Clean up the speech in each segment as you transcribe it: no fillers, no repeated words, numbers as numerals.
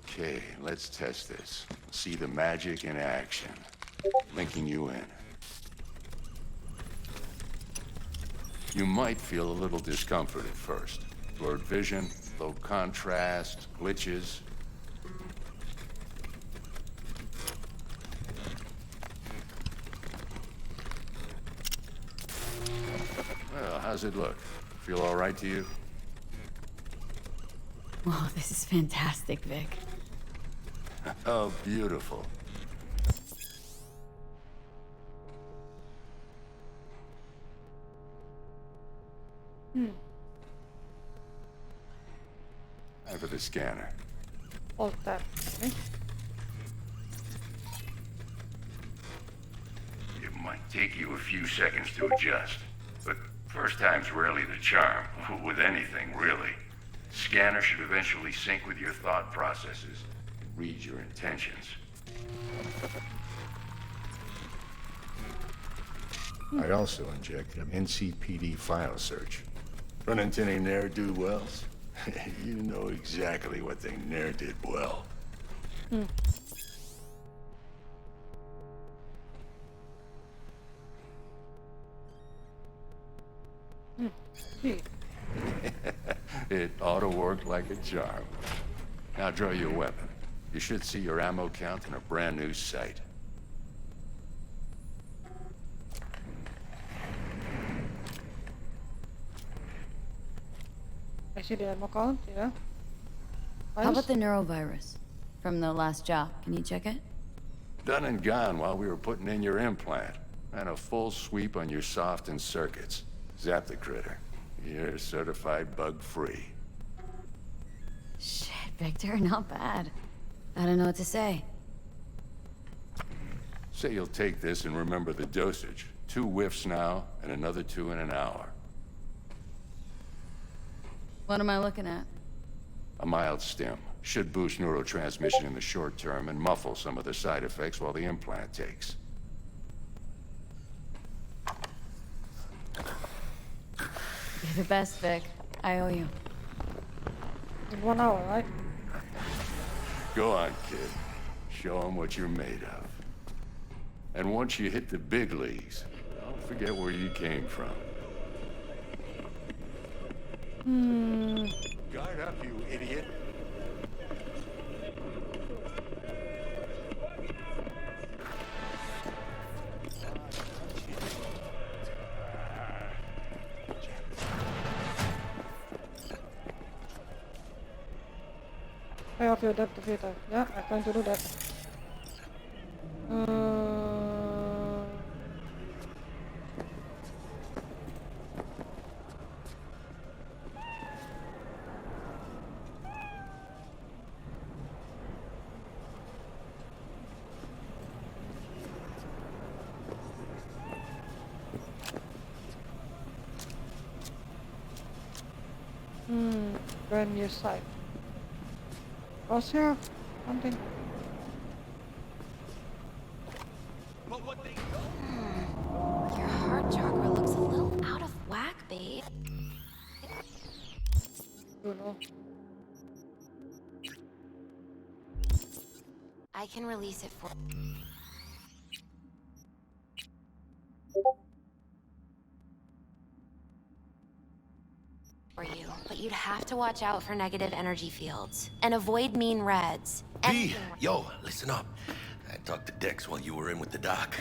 Okay, let's test this. See the magic in action. Linking you in. You might feel a little discomfort at first. Blurred vision, low contrast, glitches. Well, how's it look? Feel all right to you? Whoa, this is fantastic, Vic. Oh, beautiful. Time for the scanner. Hold that. Okay. It might take you a few seconds to adjust, but first time's rarely the charm, with anything, really. Scanner should eventually sync with your thought processes, read your intentions. I also injected an NCPD file search. Run into any ne'er-do-wells? You know exactly what they ne'er did well. Gee. It ought to work like a charm. Now draw your weapon. You should see your ammo count in a brand new sight. I see the ammo count, yeah. How about the neurovirus from the last job? Can you check it? Done and gone while we were putting in your implant. And a full sweep on your soft and circuits. Zap the critter. You're certified bug-free. Shit, Victor, not bad. I don't know what to say. Say you'll take this and remember the dosage. 2 whiffs now, and another 2 in an hour. What am I looking at? A mild stim. Should boost neurotransmission in the short term and muffle some of the side effects while the implant takes. You're the best, Vic. I owe you. In 1 hour, right? Go on, kid. Show them what you're made of. And once you hit the big leagues, don't forget where you came from. Guard up, you idiot. I have your depth filter. Yeah, I'm going to do that. Brand new site. Crosshair? Something. Your heart chakra looks a little out of whack, babe. Don't know. I can release it for you, but you'd have to watch out for negative energy fields and avoid mean reds. V, yo, listen up. I talked to Dex while you were in with the doc.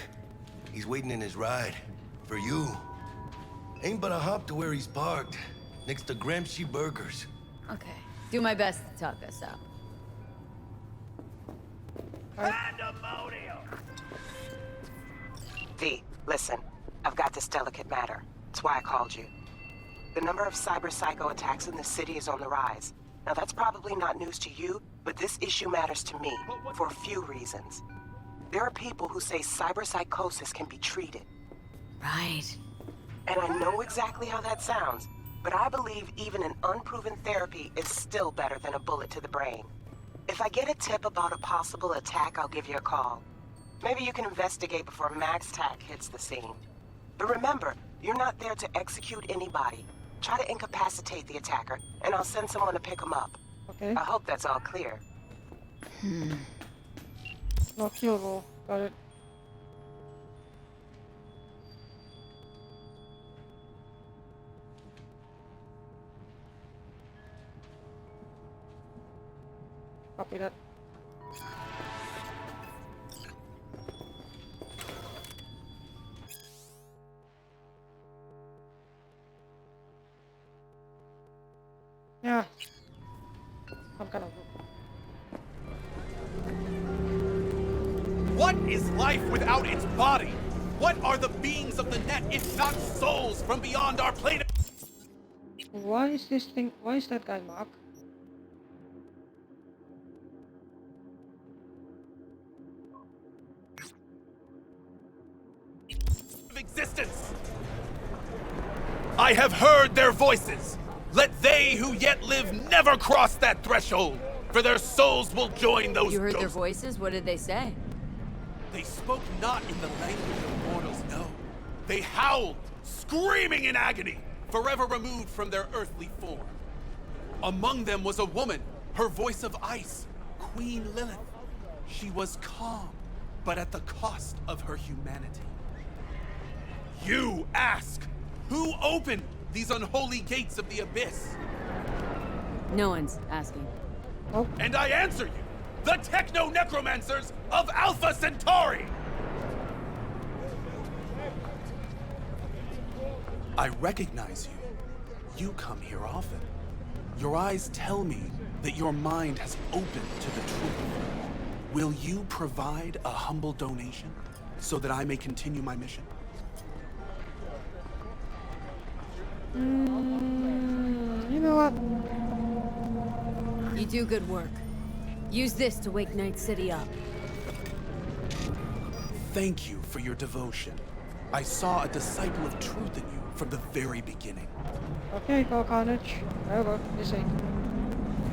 He's waiting in his ride. For you. Ain't but a hop to where he's parked. Next to Gramsci Burgers. Okay. Do my best to talk us out. V, listen. I've got this delicate matter. That's why I called you. The number of cyber-psycho attacks in the city is on the rise. Now that's probably not news to you, but this issue matters to me for a few reasons. There are people who say cyberpsychosis can be treated. Right. And I know exactly how that sounds, but I believe even an unproven therapy is still better than a bullet to the brain. If I get a tip about a possible attack, I'll give you a call. Maybe you can investigate before Max Tack hits the scene. But remember, you're not there to execute anybody. Try to incapacitate the attacker, and I'll send someone to pick him up. Okay. I hope that's all clear. No kill roll. Got it. Copy that. Yeah. I'm kind of good. What is life without its body? What are the beings of the net if not souls from beyond our plane of... Why is this thing? Why is that guy Mark? existence? I have heard their voices. Let they who yet live never cross that threshold, for their souls will join those You heard their ghosts. voices? What did they say? They spoke not in the language of mortals, no. They howled, screaming in agony, forever removed from their earthly form. Among them was a woman, her voice of ice, Queen Lilith. She was calm, but at the cost of her humanity. You ask, who opened these unholy gates of the abyss? No one's asking. And I answer you, the techno-necromancers of Alpha Centauri! I recognize you. You come here often. Your eyes tell me that your mind has opened to the truth. Will you provide a humble donation so that I may continue my mission? You know what? You do good work. Use this to wake Night City up. Thank you for your devotion. I saw a disciple of truth in you from the very beginning. Okay, go Carnage. Whatever, you say.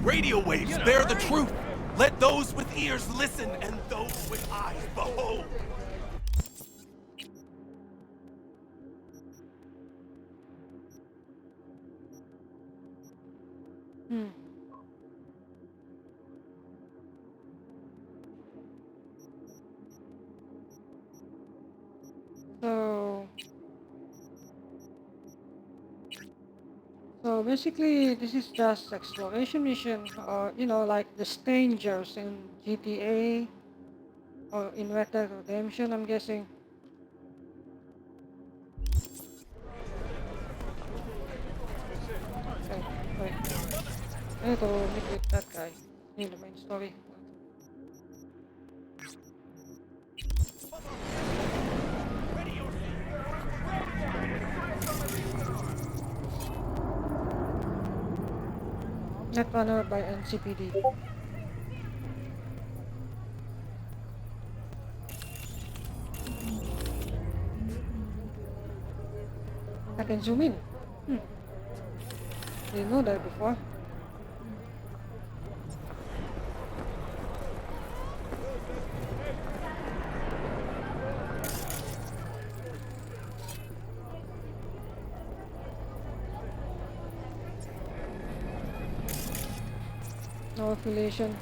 Radio waves bear the truth. Let those with ears listen and those with eyes behold. So basically, this is just exploration mission, or you know, like the strangers in GTA or in Red Dead Redemption, I'm guessing. Okay, wait. I need to meet with that guy in the main story. Netrunner by NCPD. I can zoom in. Didn't know that before. No affiliation.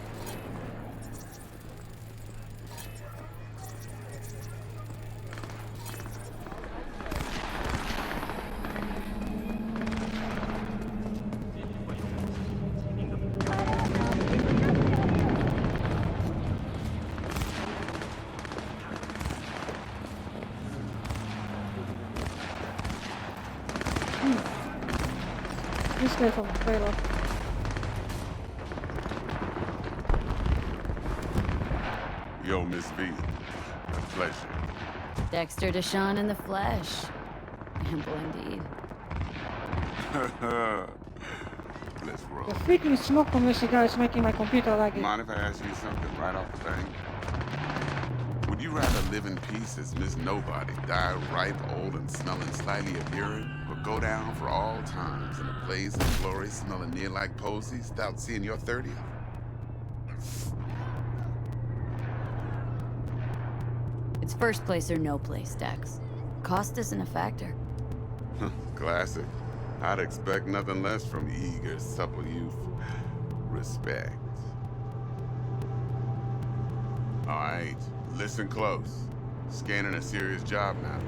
This guy from the trailer. Yo, Miss V. A pleasure. Dexter Deshawn in the flesh. Ample indeed. Let's roll. The freaking smoke from this cigar is making my computer laggy. Mind if I ask you something right off the thing? Would you rather live in peace as Miss Nobody, die ripe, old, and smelling slightly of urine, or go down for all times in a blaze of glory smelling near like posies without seeing your 30th? It's first place or no place, Dex. Cost isn't a factor. Classic. I'd expect nothing less from eager, supple youth. Respect. Alright, listen close. Scanning a serious job now.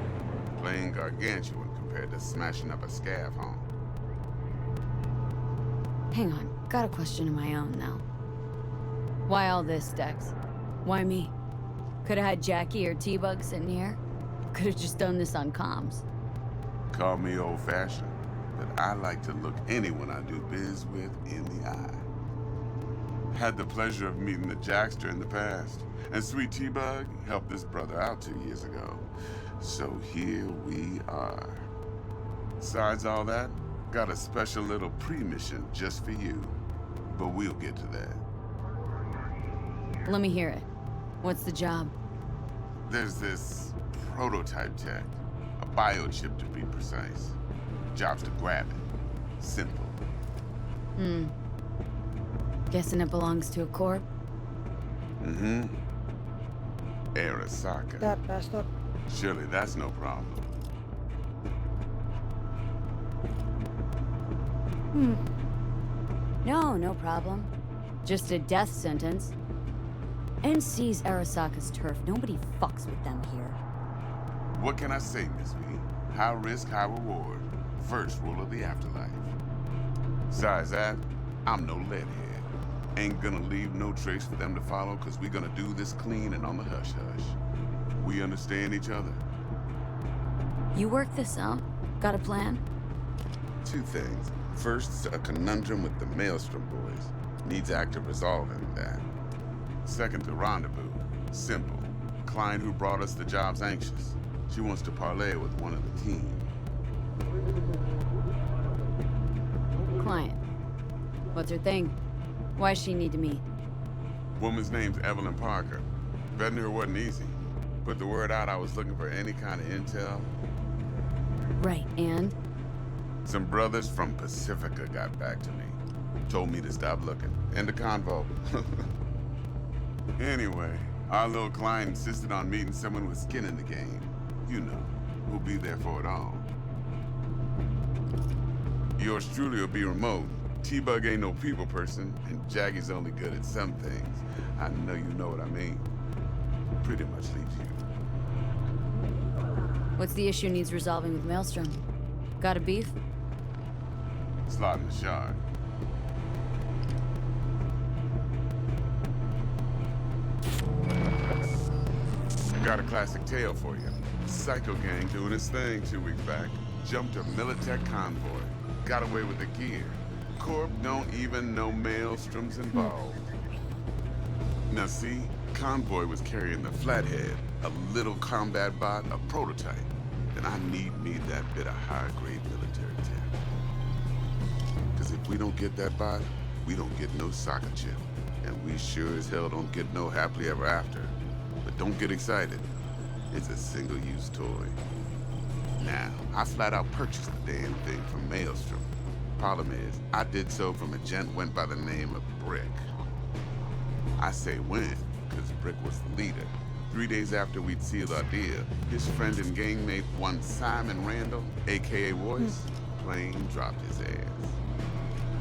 Playing gargantuan compared to smashing up a scav home. Hang on, got a question of my own now. Why all this, Dex? Why me? Could've had Jackie or T-Bug sitting here. Could've just done this on comms. Call me old-fashioned, but I like to look anyone I do biz with in the eye. Had the pleasure of meeting the Jackster in the past, and Sweet T-Bug helped this brother out 2 years ago. So here we are. Besides all that, got a special little pre-mission just for you. But we'll get to that. Let me hear it. What's the job? There's this prototype tech, a biochip to be precise. Job's to grab it. Simple. Guessing it belongs to a corp? Mm-hmm. Arasaka. That messed up. Surely that's no problem. No, no problem. Just a death sentence. NC's Arasaka's turf. Nobody fucks with them here. What can I say, Miss V? High risk, high reward. First rule of the afterlife. Besides that, I'm no leadhead. Ain't gonna leave no trace for them to follow, cause we gonna do this clean and on the hush-hush. We understand each other. You work this out? Got a plan? Two things. First, a conundrum with the Maelstrom boys. Needs active resolving that. Second, a rendezvous. Simple. Client who brought us the job's anxious. She wants to parlay with one of the team. Client. What's her thing? Why she need to meet? Woman's name's Evelyn Parker. Vetting her wasn't easy. Put the word out I was looking for any kind of intel. Right, and? Some brothers from Pacifica got back to me. Told me to stop looking. End of convo. Anyway, our little client insisted on meeting someone with skin in the game. You know, who'll be there for it all. Yours truly will be remote. T-Bug ain't no people person, and Jaggy's only good at some things. I know you know what I mean. Pretty much leaves you. What's the issue needs resolving with Maelstrom? Got a beef? Slot in the shard. Got a classic tale for you. Psycho gang doing its thing 2 weeks back. Jumped a Militech convoy. Got away with the gear. Corp don't even know Maelstrom's involved. Now see, convoy was carrying the Flathead, a little combat bot, a prototype. Then I need me that bit of high-grade military tech. Cause if we don't get that bot, we don't get no soccer chip. And we sure as hell don't get no happily ever after. But don't get excited. It's a single-use toy. Now, I flat out purchased the damn thing from Maelstrom. Problem is, I did so from a gent went by the name of Brick. I say went, because Brick was the leader. 3 days after we'd sealed our deal, his friend and gangmate, one Simon Randall, aka Royce, plain dropped his ass.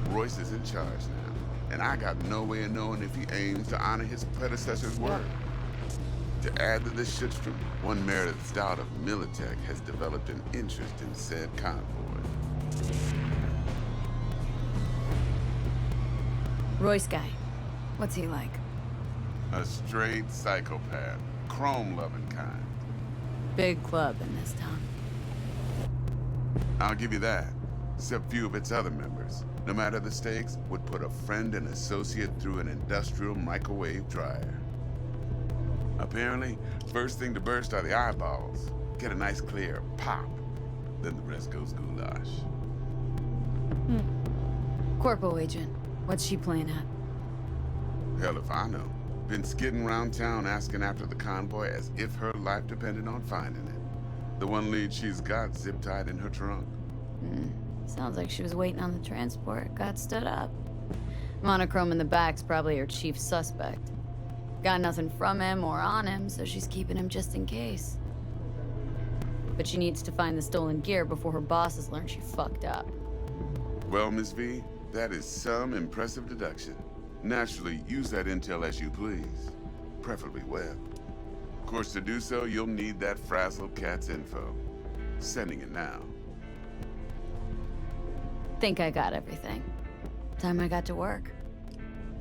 Royce is in charge now, and I got no way of knowing if he aims to honor his predecessor's word. To add to this shitstorm, one Meredith Stout of Militech has developed an interest in said convoy. Royce guy. What's he like? A straight psychopath, chrome-loving kind. Big club in this town. I'll give you that, except few of its other members, no matter the stakes, would put a friend and associate through an industrial microwave dryer. Apparently, first thing to burst are the eyeballs. Get a nice clear pop. Then the rest goes goulash. Corpo agent. What's she playing at? Hell if I know. Been skidding around town asking after the convoy as if her life depended on finding it. The one lead she's got zip-tied in her trunk. Sounds like she was waiting on the transport. Got stood up. Monochrome in the back's probably her chief suspect. Got nothing from him or on him, so she's keeping him just in case. But she needs to find the stolen gear before her bosses learn she fucked up. Well, Miss V, that is some impressive deduction. Naturally, use that intel as you please. preferably web. Of course, to do so, you'll need that frazzled cat's info. Sending it now. Think I got everything. Time I got to work.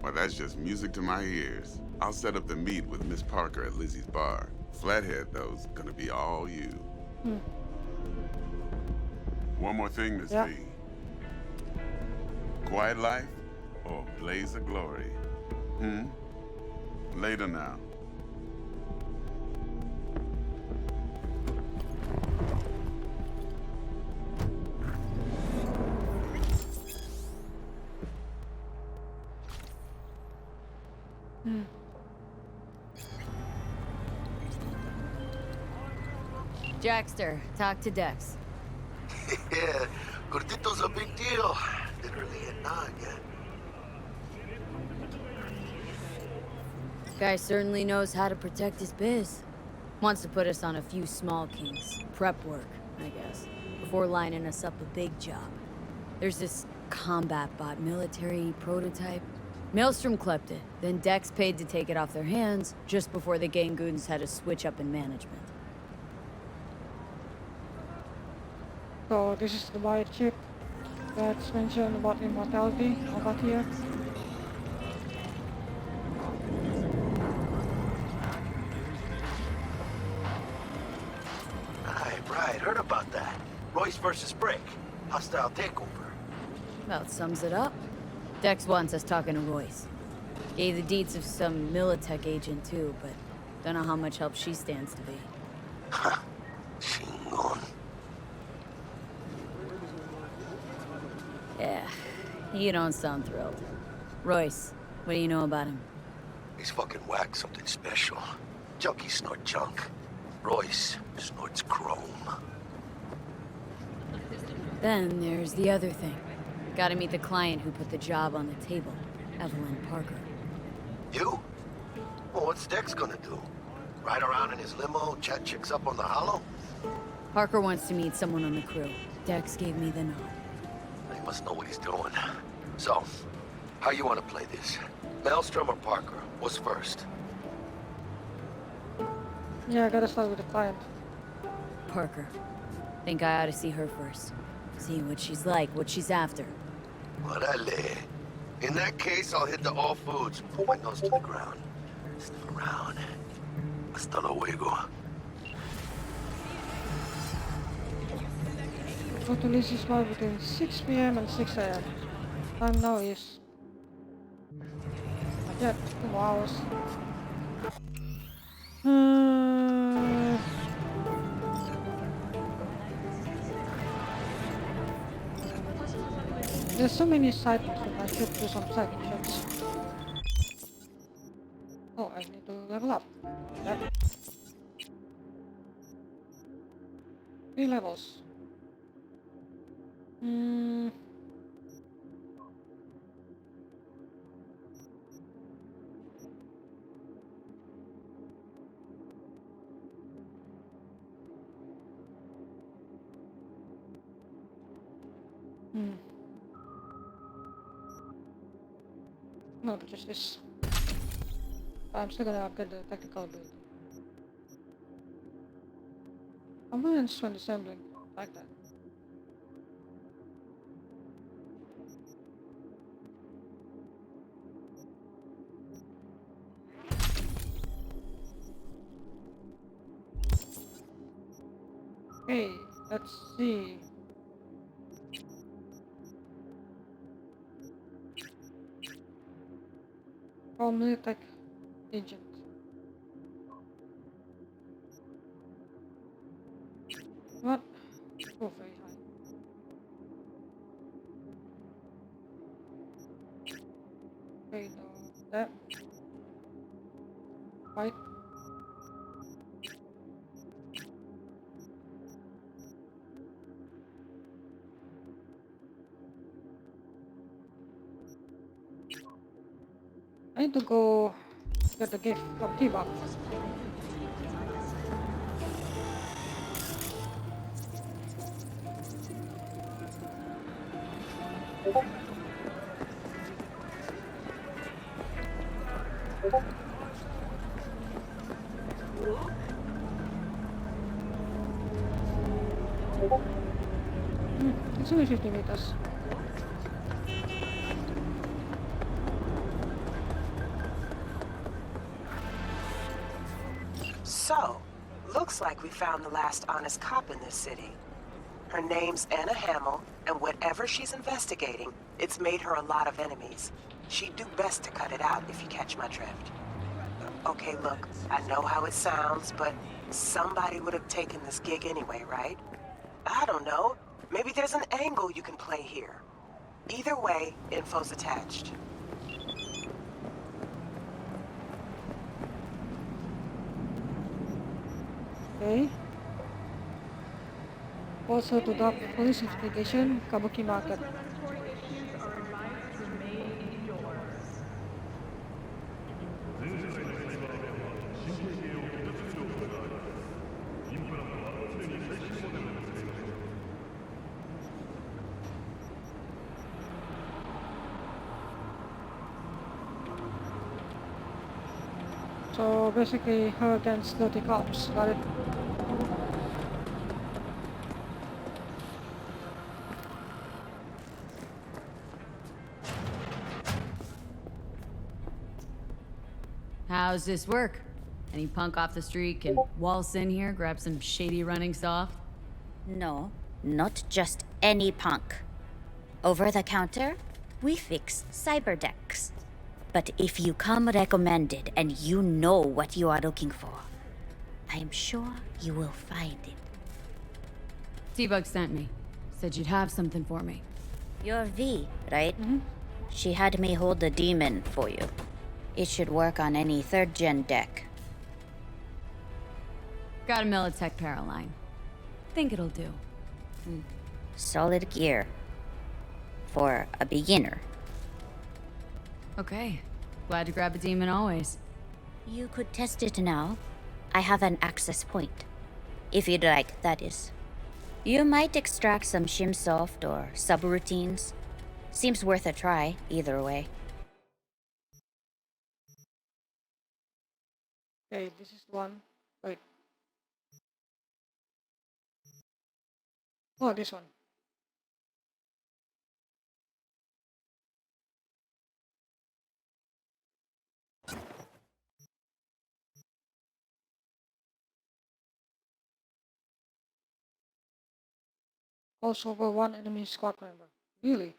Well, that's just music to my ears. I'll set up the meet with Miss Parker at Lizzie's bar. Flathead, though's gonna be all you. One more thing, Miss Yeah. V. Quiet life or blaze of glory? Later now. Jackster, talk to Dex. Yeah, Gordito's a big deal. Literally a nod, yeah. Guy certainly knows how to protect his biz. Wants to put us on a few small kinks. Prep work, I guess. Before lining us up a big job. There's this combat bot military prototype. Maelstrom clept it, then Dex paid to take it off their hands just before the Gangoons had a switch up in management. So this is the biochip that's mentioned about immortality over here. Right, heard about that. Royce versus Brick. Hostile takeover. About sums it up. Dex wants us talking to Royce. Gave the deets of some Militech agent too, but don't know how much help she stands to be. Ha. Shingon. Yeah, you don't sound thrilled. Royce, what do you know about him? He's fucking whack, something special. Junkies snort junk. Royce snorts chrome. Then there's the other thing. Gotta meet the client who put the job on the table, Evelyn Parker. You? Well, what's Dex gonna do? Ride around in his limo, chat chicks up on the hollow? Parker wants to meet someone on the crew. Dex gave me the nod. He must know what he's doing. So, how you want to play this? Maelstrom or Parker? What's first? Yeah, I gotta start with the client. Parker. Think I ought to see her first. See what she's like, what she's after. Orale. In that case, I'll hit the all foods and put my nose to the ground. Sniff around. Hasta luego. Go to Lizzie's bar between 6 p.m. and 6 a.m. Time now is... not yet, 2 hours. There's so many side missions, I should do some side missions. Oh, I need to level up. Yep. 3 levels. No, just this. I'm still gonna upgrade the technical ability. Components when assembling, like that. Okay, let's see. Oh, Militech agent. What? Oh, very high. Okay, no, that. Right. I need to go get the gift from T-Bop. It's only 50 meters. So, looks like we found the last honest cop in this city. Her name's Anna Hamill, and whatever she's investigating, it's made her a lot of enemies. She'd do best to cut it out if you catch my drift. Okay, look, I know how it sounds, but somebody would have taken this gig anyway, right? I don't know. Maybe there's an angle you can play here. Either way, info's attached. Okay. Also to the police investigation, Kabuki Market. So basically her against dirty cops, got it? How's this work? Any punk off the street can waltz in here, grab some shady running soft? No, not just any punk. Over the counter, we fix cyberdecks. But if you come recommended and you know what you are looking for, I'm sure you will find it. T-Bug sent me. Said you'd have something for me. You're V, right? She had me hold the demon for you. It should work on any 3rd gen deck. Got a Militech Paraline. Think it'll do. Solid gear. For a beginner. Okay. Glad to grab a demon always. You could test it now. I have an access point. If you'd like, that is. You might extract some shimsoft or subroutines. Seems worth a try, either way. Okay, this is one. Wait. Oh, this one. Also for one enemy squad member. Really?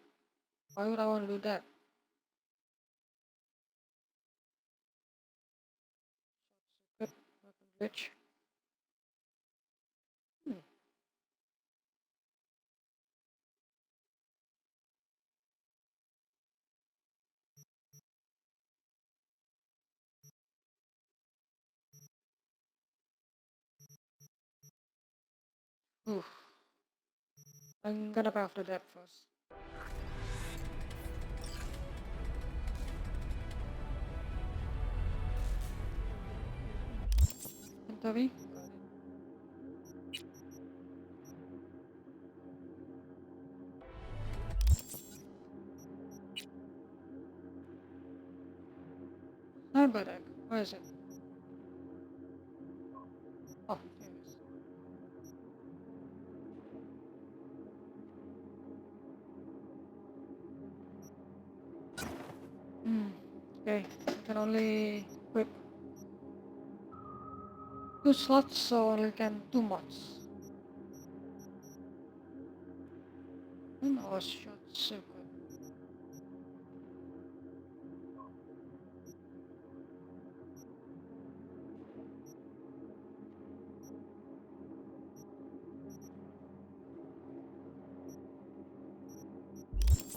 Why would I want to do that? Good. Weapon glitch. Oof. I'm gonna pay off the debt first. Inventory. Cyberdeck. Where is it? Oh, here it is. Okay, I can only equip 2 slots, so only can 2 mods. And our short circuit.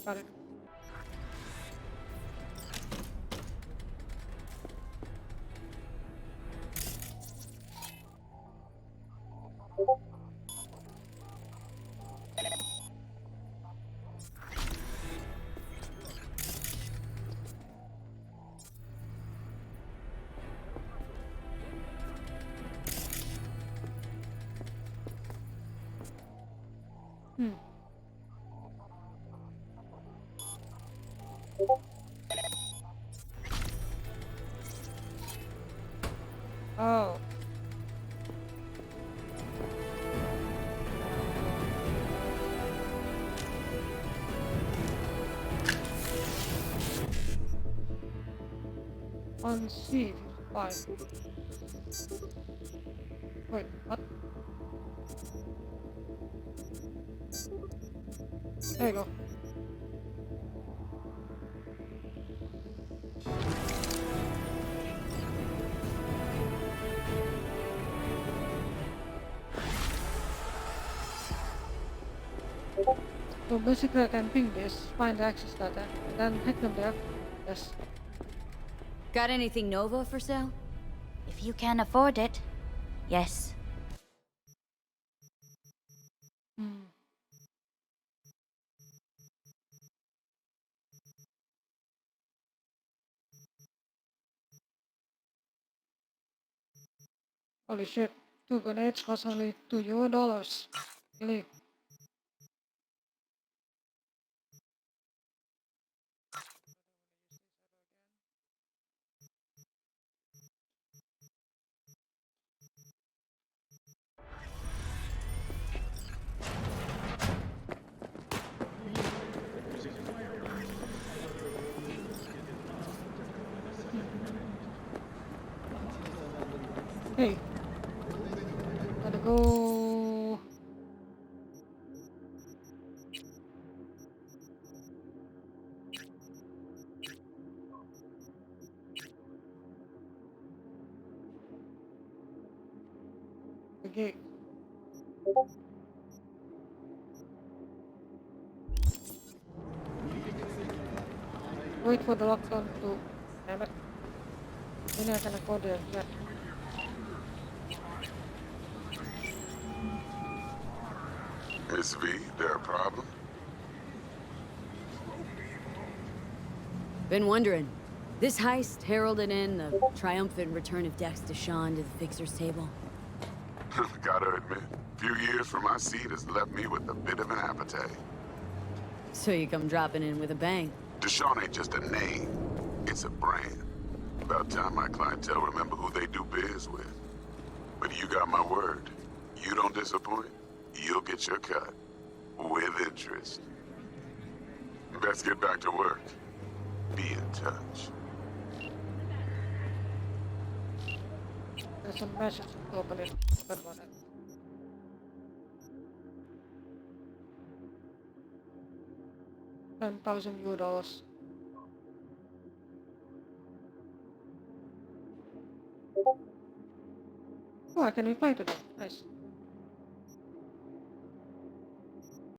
Got it. Oh, on C55. Wait, what? There you go. So basically I can ping this, find the access data, and then hack them there. Yes. Got anything Nova for sale? If you can afford it, yes. Hmm. Holy shit. 2 grenades cost only $2. Really? Hey. Gotta go. The gate. Wait for the lockdown to. Damn it. Then I cannot go there yet. Miss V, there a problem? Been wondering. This heist heralded in the triumphant return of Dex Deshawn to the fixer's table. Gotta admit, few years from my seat has left me with a bit of an appetite. So you come dropping in with a bang. Deshaun ain't just a name, it's a brand. About time my clientele remember who they do biz with. But you got my word. You don't disappoint, you'll get your cut. With interest. Let's get back to work. Be in touch. There's a message to open it. Forgot about that. $10,000. Oh, I can reply to them. Nice.